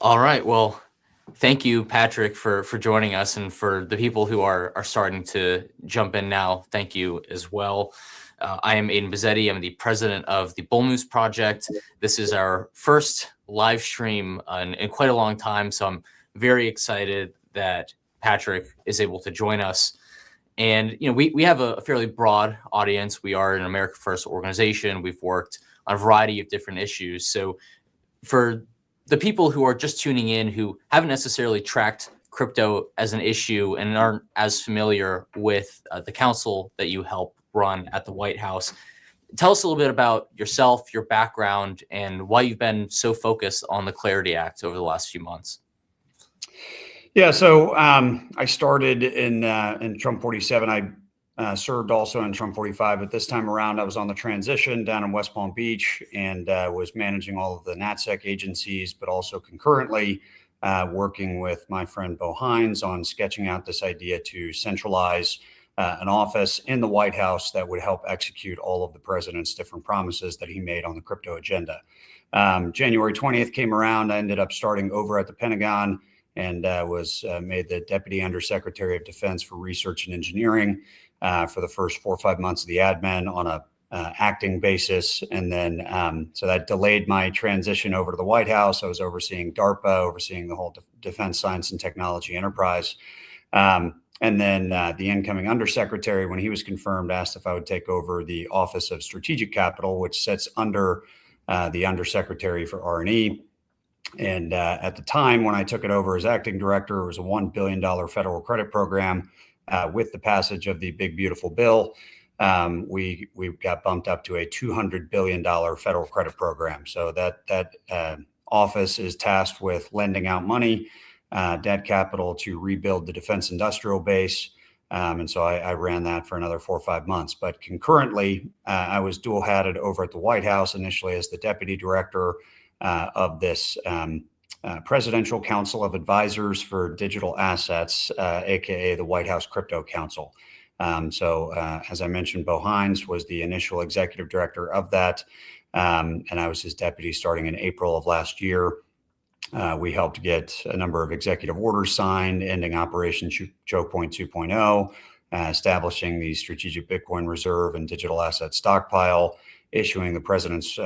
All right. Well, thank you, Patrick, for joining us, and for the people who are starting to jump in now. Thank you as well. I am Aiden Bizzetti. I'm the president of the Bull Moose Project. This is our first live stream in quite a long time, so I'm very excited that Patrick is able to join us. And we have a fairly broad audience. We are an America First organization. We've worked on a variety of different issues. So for the people who are just tuning in, who haven't necessarily tracked crypto as an issue and aren't as familiar with the council that you help run at the White House, tell us a little bit about yourself, your background, and why you've been so focused on the Clarity Act over the last few months. Yeah, so I started in Trump 47. I served also in Trump 45, but this time around I was on the transition down in West Palm Beach and was managing all of the NatSec agencies, but also concurrently working with my friend Bo Hines on sketching out this idea to centralize an office in the White House that would help execute all of the president's different promises that he made on the crypto agenda. January 20th came around. I ended up starting over at the Pentagon and was made the Deputy Undersecretary of Defense for Research and Engineering for the first 4 or 5 months of the admin on a acting basis. And then, so that delayed my transition over to the White House. I was overseeing DARPA, overseeing the whole defense science and technology enterprise. And then the incoming undersecretary, when he was confirmed, asked if I would take over the Office of Strategic Capital, which sits under the undersecretary for R&E. And at the time when I took it over as acting director, it was a $1 billion federal credit program. With the passage of the Big Beautiful Bill, we got bumped up to a $200 billion federal credit program. So that office is tasked with lending out money, debt capital to rebuild the defense industrial base. And so I ran that for another 4 or 5 months. But concurrently, I was dual hatted over at the White House, initially as the deputy director of this Presidential Council of Advisors for Digital Assets, aka the White House Crypto Council. So as I mentioned, Bo Hines was the initial executive director of that, and I was his deputy starting in April of last year. We helped get a number of executive orders signed, ending Operation Choke Point 2.0, establishing the Strategic Bitcoin Reserve and Digital Asset Stockpile, issuing the president's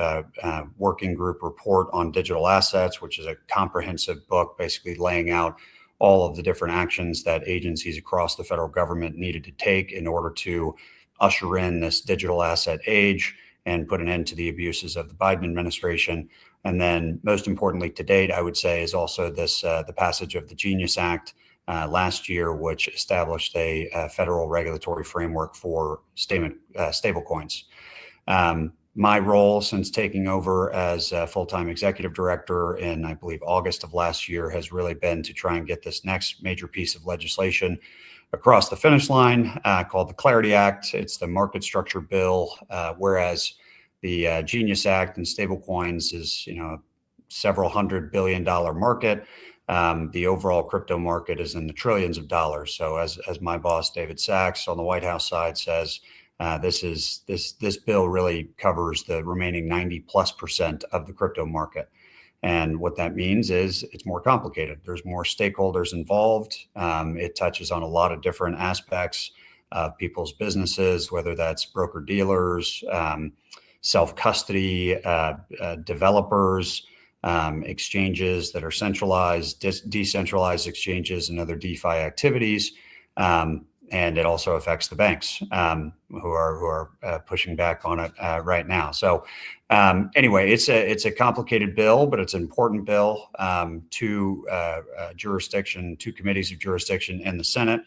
working group report on digital assets, which is a comprehensive book basically laying out all of the different actions that agencies across the federal government needed to take in order to usher in this digital asset age and put an end to the abuses of the Biden administration. And then most importantly to date, I would say, is also this the passage of the Genius Act last year, which established a federal regulatory framework for stablecoins. My role since taking over as a full-time executive director in, I believe, August of last year has really been to try and get this next major piece of legislation across the finish line called the Clarity Act. It's the market structure bill, whereas the Genius Act and stablecoins is, several $100 billion market. The overall crypto market is in the trillions of dollars. So as my boss, David Sachs, on the White House side says, this bill really covers the remaining 90+% of the crypto market. And what that means is it's more complicated. There's more stakeholders involved. It touches on a lot of different aspects of people's businesses, whether that's broker dealers, self-custody, developers, exchanges that are centralized, decentralized exchanges, and other DeFi activities. And it also affects the banks who are pushing back on it right now. So anyway, it's a complicated bill, but it's an important bill. Two committees of jurisdiction in the Senate,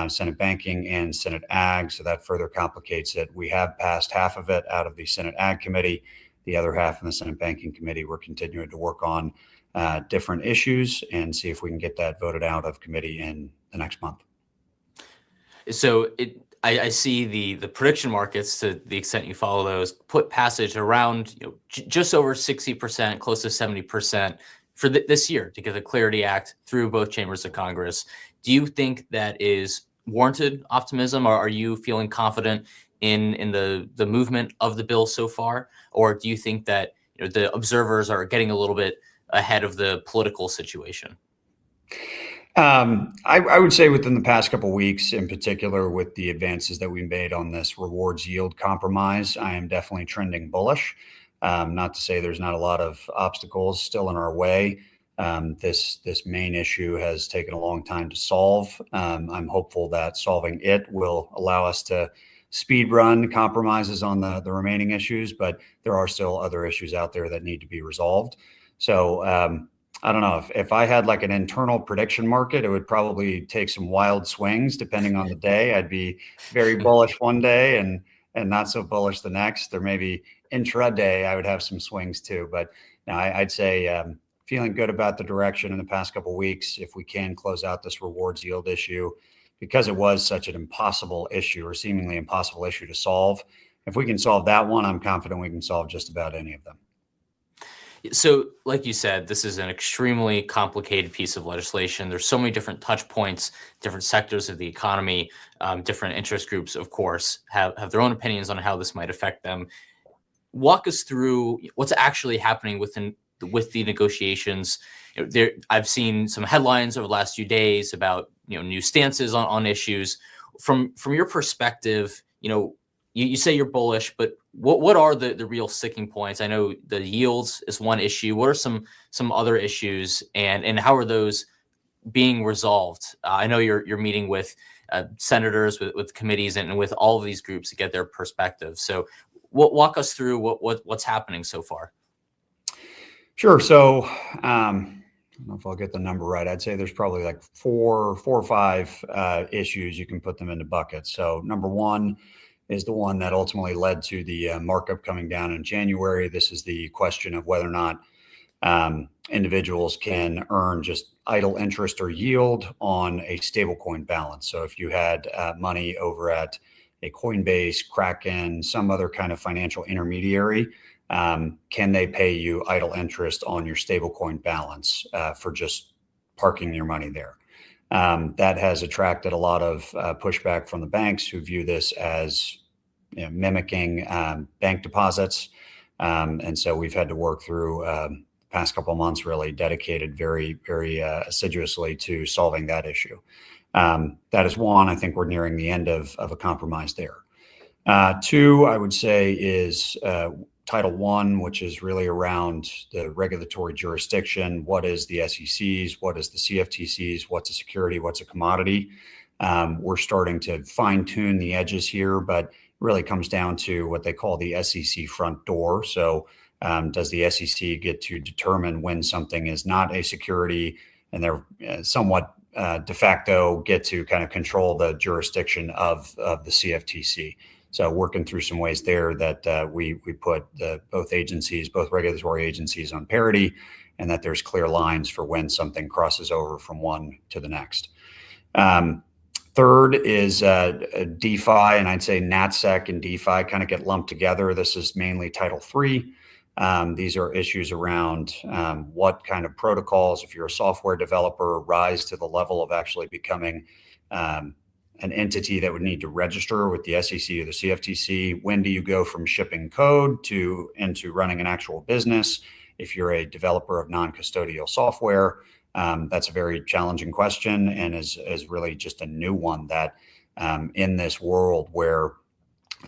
Senate Banking and Senate Ag. So that further complicates it. We have passed half of it out of the Senate Ag Committee. The other half in the Senate Banking Committee, we're continuing to work on different issues and see if we can get that voted out of committee in the next month. So I see the prediction markets, to the extent you follow those, put passage around just over 60%, close to 70% for this year to get the Clarity Act through both chambers of Congress. Do you think that is warranted optimism, or are you feeling confident in the movement of the bill so far, or do you think that the observers are getting a little bit ahead of the political situation? I would say within the past couple of weeks, in particular, with the advances that we made on this rewards yield compromise, I am definitely trending bullish. Not to say there's not a lot of obstacles still in our way. This main issue has taken a long time to solve. I'm hopeful that solving it will allow us to speed run compromises on the remaining issues, but there are still other issues out there that need to be resolved. So I don't know if I had like an internal prediction market, it would probably take some wild swings depending on the day. I'd be very bullish one day and not so bullish the next, or maybe intraday I would have some swings too. But no, I'd say feeling good about the direction in the past couple of weeks. If we can close out this rewards yield issue, because it was such an impossible issue or seemingly impossible issue to solve, if we can solve that one, I'm confident we can solve just about any of them. So, like you said, this is an extremely complicated piece of legislation. There's so many different touch points, different sectors of the economy, different interest groups, of course, have their own opinions on how this might affect them. Walk us through what's actually happening with the negotiations. I've seen some headlines over the last few days about new stances on issues. From your perspective, you say you're bullish, but what are the real sticking points? I know the yields is one issue. What are some other issues, and how are those being resolved? I know you're meeting with senators, with committees, and with all of these groups to get their perspective. So, walk us through what's happening so far. Sure. So, I don't know if I'll get the number right. I'd say there's probably like four or five issues. You can put them into buckets. So, number one is the one that ultimately led to the markup coming down in January. This is the question of whether or not individuals can earn just idle interest or yield on a stablecoin balance. So if you had money over at a Coinbase, Kraken, some other kind of financial intermediary, can they pay you idle interest on your stablecoin balance for just parking your money there? That has attracted a lot of pushback from the banks, who view this as mimicking bank deposits. And so we've had to work through the past couple of months, really dedicated very, very assiduously to solving that issue. That is one. I think we're nearing the end of a compromise there. Two, I would say, is Title I, which is really around the regulatory jurisdiction. What is the SEC's? What is the CFTC's? What's a security? What's a commodity? We're starting to fine tune the edges here, but it really comes down to what they call the SEC front door. So does the SEC get to determine when something is not a security, and they're somewhat de facto get to kind of control the jurisdiction of the CFTC? So working through some ways there that we put both regulatory agencies on parity, and that there's clear lines for when something crosses over from one to the next. Third is DeFi, and I'd say NatSec and DeFi kind of get lumped together. This is mainly Title III. These are issues around what kind of protocols, if you're a software developer, rise to the level of actually becoming an entity that would need to register with the SEC or the CFTC. When do you go from shipping code into running an actual business? If you're a developer of non-custodial software, that's a very challenging question, and is really just a new one that in this world where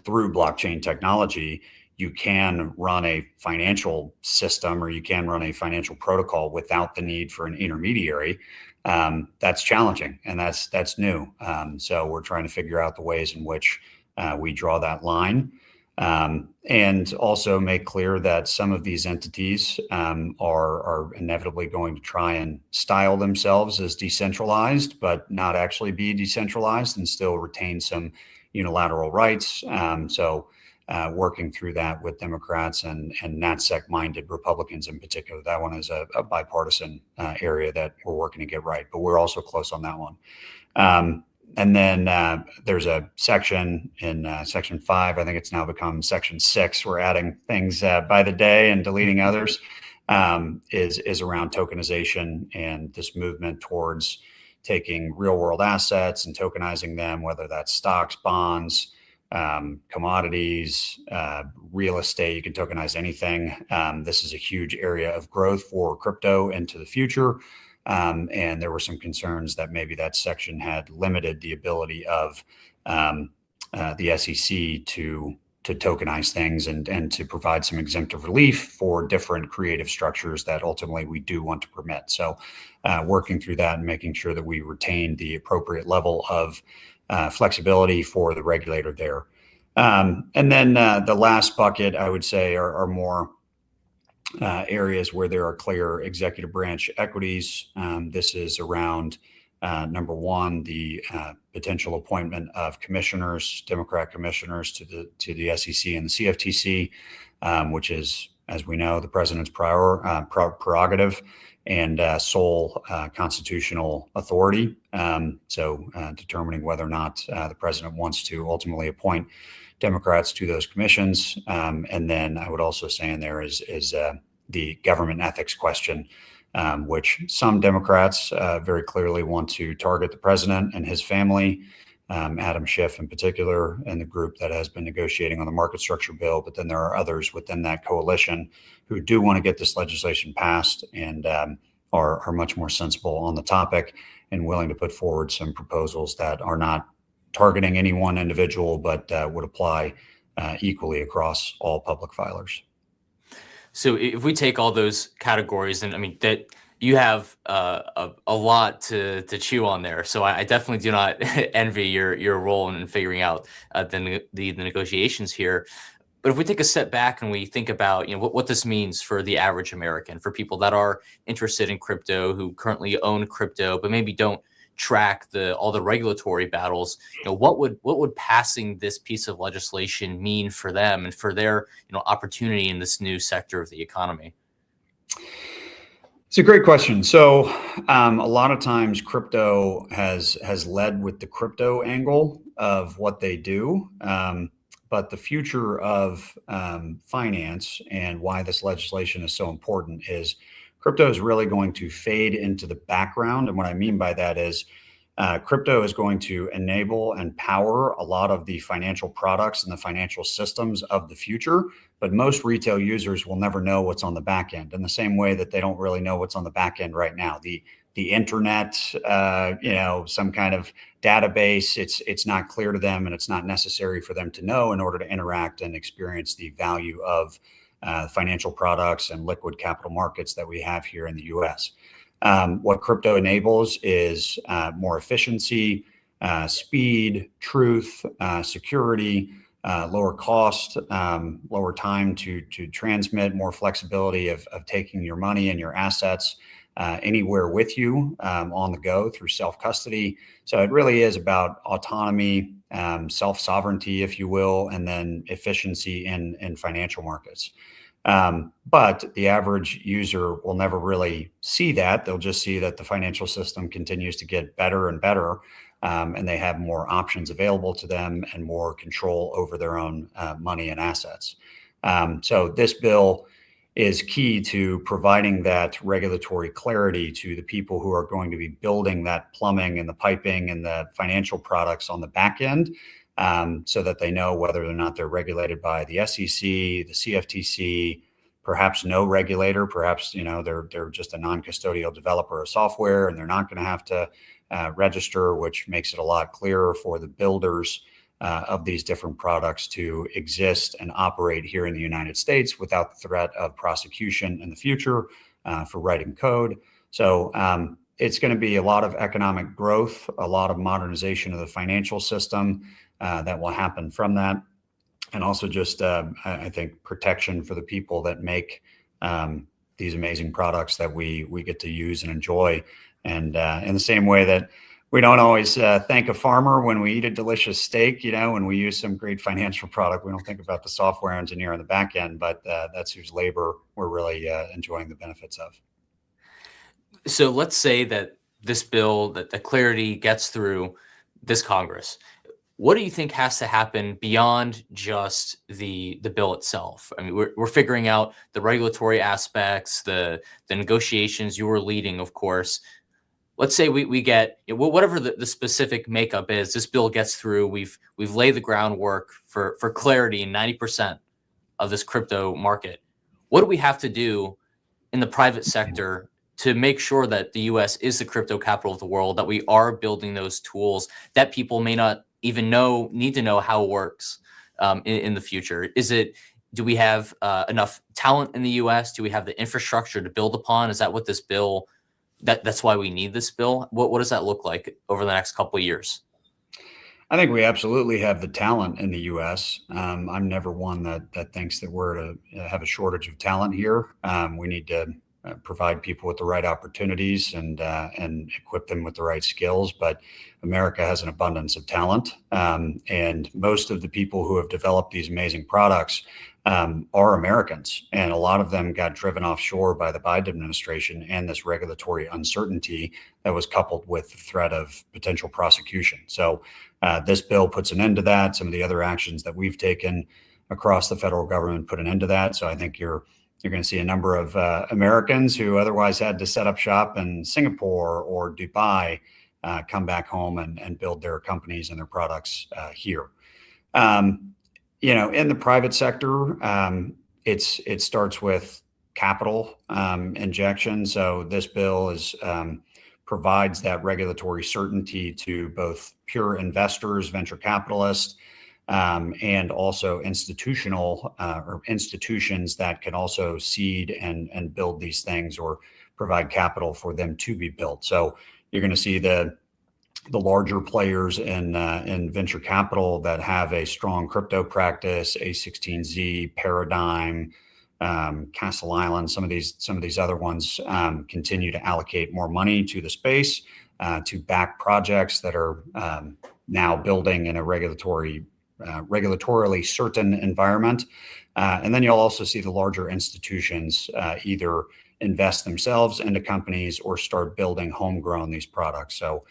through blockchain technology, you can run a financial system, or you can run a financial protocol without the need for an intermediary. That's challenging, and that's new. So we're trying to figure out the ways in which we draw that line, and also make clear that some of these entities are inevitably going to try and style themselves as decentralized, but not actually be decentralized and still retain some unilateral rights. So working through that with Democrats and NatSec-minded Republicans in particular. That one is a bipartisan area that we're working to get right, but we're also close on that one. And then there's a section in Section 5, I think it's now become Section 6. We're adding things by the day and deleting others, is around tokenization and this movement towards taking real world assets and tokenizing them, whether that's stocks, bonds, commodities, real estate. You can tokenize anything. This is a huge area of growth for crypto into the future. And there were some concerns that maybe that section had limited the ability of the SEC to tokenize things and to provide some exemptive relief for different creative structures that ultimately we do want to permit. So working through that and making sure that we retain the appropriate level of flexibility for the regulator there. And then the last bucket, I would say, are more areas where there are clear executive branch equities. This is around number one, the potential appointment of commissioners, Democrat commissioners to the SEC and the CFTC, which is, as we know, the president's prerogative and sole constitutional authority. So determining whether or not the president wants to ultimately appoint Democrats to those commissions. And then I would also say in there is the government ethics question, which some Democrats very clearly want to target the president and his family, Adam Schiff in particular, and the group that has been negotiating on the market structure bill. But then there are others within that coalition who do want to get this legislation passed and are much more sensible on the topic and willing to put forward some proposals that are not targeting any one individual, but would apply equally across all public filers. So if we take all those categories, and I mean that you have a lot to chew on there. So I definitely do not envy your role in figuring out the negotiations here. But if we take a step back and we think about what this means for the average American, for people that are interested in crypto, who currently own crypto, but maybe don't track all the regulatory battles, what would passing this piece of legislation mean for them and for their opportunity in this new sector of the economy? It's a great question. So a lot of times crypto has led with the crypto angle of what they do. But the future of finance and why this legislation is so important is crypto is really going to fade into the background. And what I mean by that is crypto is going to enable and power a lot of the financial products and the financial systems of the future. But most retail users will never know what's on the back end, in the same way that they don't really know what's on the back end right now. The internet, some kind of database, it's not clear to them, and it's not necessary for them to know in order to interact and experience the value of financial products and liquid capital markets that we have here in the US. What crypto enables is more efficiency, speed, truth, security, lower cost, lower time to transmit, more flexibility of taking your money and your assets anywhere with you on the go through self-custody. So it really is about autonomy, self-sovereignty, if you will, and then efficiency in financial markets. But the average user will never really see that. They'll just see that the financial system continues to get better and better, and they have more options available to them and more control over their own money and assets. So this bill is key to providing that regulatory clarity to the people who are going to be building that plumbing and the piping and the financial products on the back end, so that they know whether or not they're regulated by the SEC, the CFTC, perhaps no regulator, perhaps they're just a non-custodial developer of software and they're not going to have to register, which makes it a lot clearer for the builders of these different products to exist and operate here in the United States without the threat of prosecution in the future for writing code. So it's going to be a lot of economic growth, a lot of modernization of the financial system that will happen from that. And also just, I think, protection for the people that make these amazing products that we get to use and enjoy. And in the same way that we don't always thank a farmer when we eat a delicious steak, when we use some great financial product, we don't think about the software engineer on the back end, but that's whose labor we're really enjoying the benefits of. So let's say that this bill, that the clarity gets through this Congress. What do you think has to happen beyond just the bill itself? I mean, we're figuring out the regulatory aspects, the negotiations you were leading, of course. let's say we get whatever the specific makeup is, this bill gets through. We've laid the groundwork for clarity in 90% of this crypto market. What do we have to do in the private sector to make sure that the US is the crypto capital of the world, that we are building those tools that people may not even need to know how it works in the future? Do we have enough talent in the US? Do we have the infrastructure to build upon? Is that what this bill, that's why we need this bill? What does that look like over the next couple of years? I think we absolutely have the talent in the U.S. I'm never one that thinks that we're to have a shortage of talent here. We need to provide people with the right opportunities and equip them with the right skills. But America has an abundance of talent, and most of the people who have developed these amazing products are Americans, and a lot of them got driven offshore by the Biden administration and this regulatory uncertainty that was coupled with the threat of potential prosecution. So this bill puts an end to that. Some of the other actions that we've taken across the federal government put an end to that. So I think you're going to see a number of Americans who otherwise had to set up shop in Singapore or Dubai come back home and build their companies and their products here. In the private sector, it starts with capital injection. So this bill provides that regulatory certainty to both pure investors, venture capitalists, and also institutional or institutions that can also seed and build these things or provide capital for them to be built. So you're going to see the larger players in venture capital that have a strong crypto practice, A16Z, Paradigm, Castle Island, some of these other ones continue to allocate more money to the space to back projects that are now building in a regulatorily certain environment. And then you'll also see the larger institutions either invest themselves into companies or start building homegrown these products. So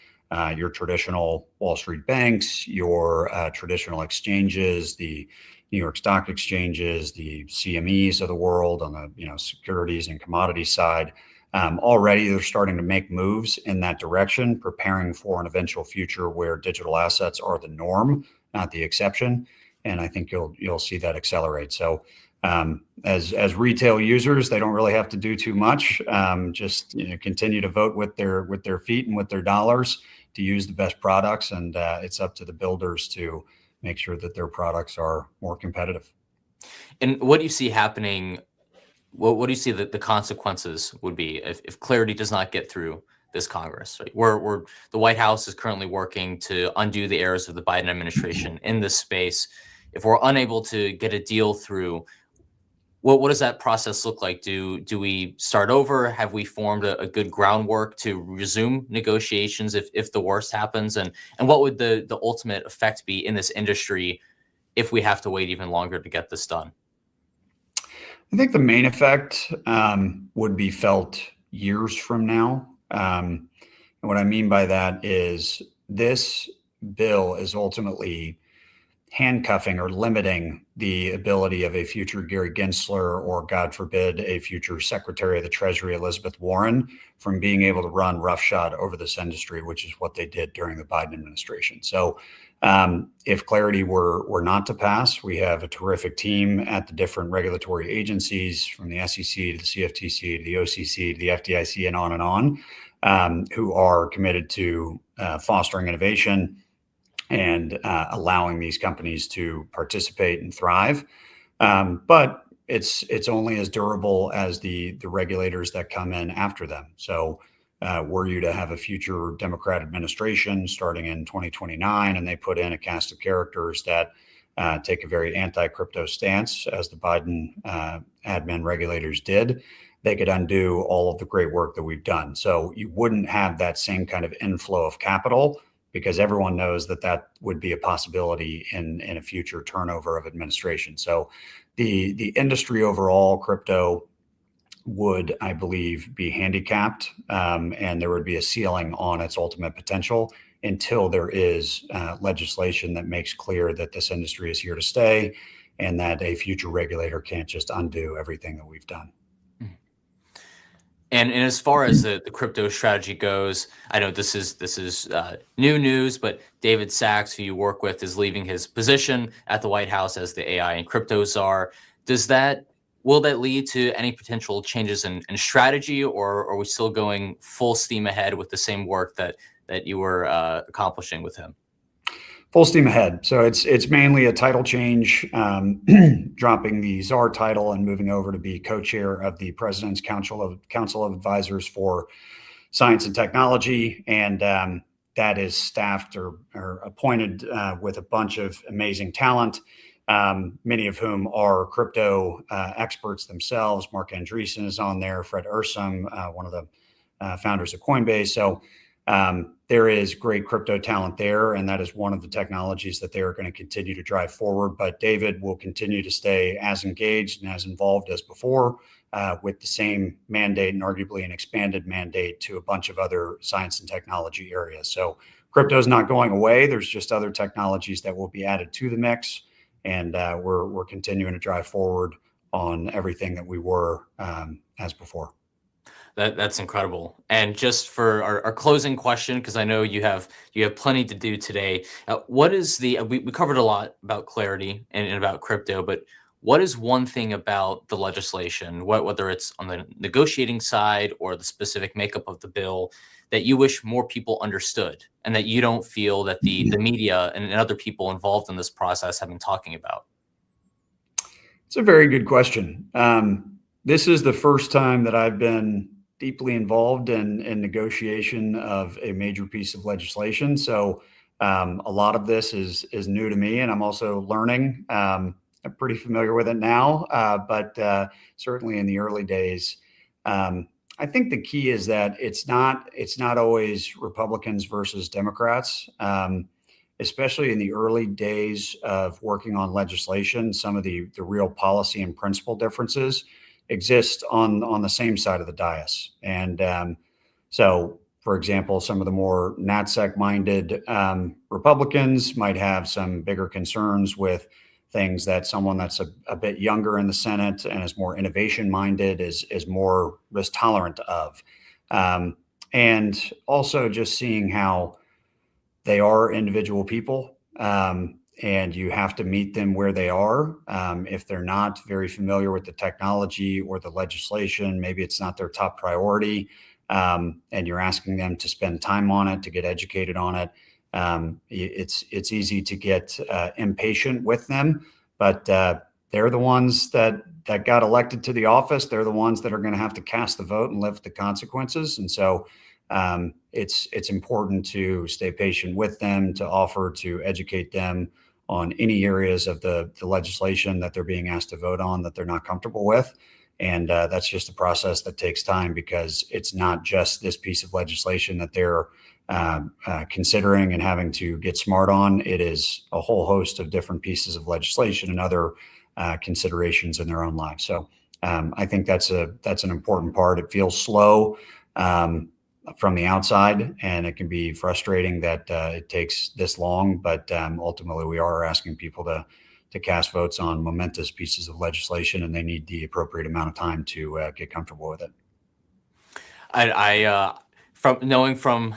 your traditional Wall Street banks, your traditional exchanges, the New York Stock Exchanges, the CMEs of the world on the securities and commodities side, already they're starting to make moves in that direction, preparing for an eventual future where digital assets are the norm, not the exception. And I think you'll see that accelerate. So as retail users, they don't really have to do too much. Just continue to vote with their feet and with their dollars to use the best products, and it's up to the builders to make sure that their products are more competitive. And what do you see happening? What do you see that the consequences would be if clarity does not get through this Congress? Right? The White House is currently working to undo the errors of the Biden administration in this space. If we're unable to get a deal through, what does that process look like? Do we start over? Have we formed a good groundwork to resume negotiations if the worst happens? And what would the ultimate effect be in this industry if we have to wait even longer to get this done? I think the main effect would be felt years from now. And what I mean by that is this bill is ultimately handcuffing or limiting the ability of a future Gary Gensler or, God forbid, a future Secretary of the Treasury, Elizabeth Warren, from being able to run roughshod over this industry, which is what they did during the Biden administration. So if clarity were not to pass, we have a terrific team at the different regulatory agencies, from the SEC to the CFTC to the OCC to the FDIC and on, who are committed to fostering innovation and allowing these companies to participate and thrive. But it's only as durable as the regulators that come in after them. So were you to have a future Democrat administration starting in 2029, and they put in a cast of characters that take a very anti-crypto stance, as the Biden admin regulators did, they could undo all of the great work that we've done. So you wouldn't have that same kind of inflow of capital, because everyone knows that would be a possibility in a future turnover of administration. So the industry overall, crypto, would, I believe, be handicapped, and there would be a ceiling on its ultimate potential until there is legislation that makes clear that this industry is here to stay and that a future regulator can't just undo everything that we've done. And as far as the crypto strategy goes, I know this is new news, but David Sachs, who you work with, is leaving his position at the White House as the AI and crypto czar. Will that lead to any potential changes in strategy, or are we still going full steam ahead with the same work that you were accomplishing with him? Full steam ahead. So it's mainly a title change, dropping the czar title and moving over to be co-chair of the President's Council of Advisors for Science and Technology, and that is staffed or appointed with a bunch of amazing talent, many of whom are crypto experts themselves. Mark Andreessen is on there, Fred Ursum, one of the founders of Coinbase. So there is great crypto talent there, and that is one of the technologies that they are going to continue to drive forward. But David will continue to stay as engaged and as involved as before, with the same mandate and arguably an expanded mandate to a bunch of other science and technology areas. So crypto is not going away. There's just other technologies that will be added to the mix, and we're continuing to drive forward on everything that we were as before. That's incredible. And just for our closing question, because I know you have plenty to do today. What is we covered a lot about clarity and about crypto, but what is one thing about the legislation, whether it's on the negotiating side or the specific makeup of the bill, that you wish more people understood and that you don't feel that the media and other people involved in this process have been talking about? It's a very good question. This is the first time that I've been deeply involved in negotiation of a major piece of legislation. So a lot of this is new to me, and I'm also learning. I'm pretty familiar with it now, but certainly in the early days, I think the key is that it's not always Republicans versus Democrats. Especially in the early days of working on legislation, some of the real policy and principle differences exist on the same side of the dais. And so, for example, some of the more NatSec-minded Republicans might have some bigger concerns with things that someone that's a bit younger in the Senate and is more innovation-minded is more risk tolerant of. And also just seeing how they are individual people, and you have to meet them where they are. If they're not very familiar with the technology or the legislation, maybe it's not their top priority, and you're asking them to spend time on it, to get educated on it. It's easy to get impatient with them, but they're the ones that got elected to the office. They're the ones that are going to have to cast the vote and live with the consequences. And so it's important to stay patient with them, to offer to educate them on any areas of the legislation that they're being asked to vote on that they're not comfortable with. And that's just a process that takes time, because it's not just this piece of legislation that they're considering and having to get smart on. It is a whole host of different pieces of legislation and other considerations in their own lives. So I think that's an important part. It feels slow from the outside, and it can be frustrating that it takes this long, but ultimately we are asking people to cast votes on momentous pieces of legislation, and they need the appropriate amount of time to get comfortable with it. From knowing from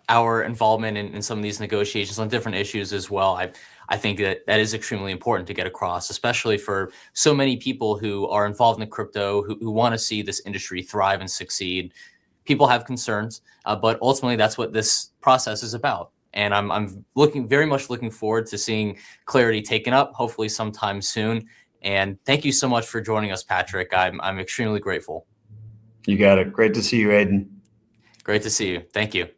our involvement in some of these negotiations on different issues as well, I think that is extremely important to get across, especially for so many people who are involved in crypto, who want to see this industry thrive and succeed. People have concerns, but ultimately that's what this process is about. And I'm very much looking forward to seeing clarity taken up, hopefully sometime soon. And thank you so much for joining us, Patrick. I'm extremely grateful. You got it. Great to see you, Aiden. Great to see you. Thank you.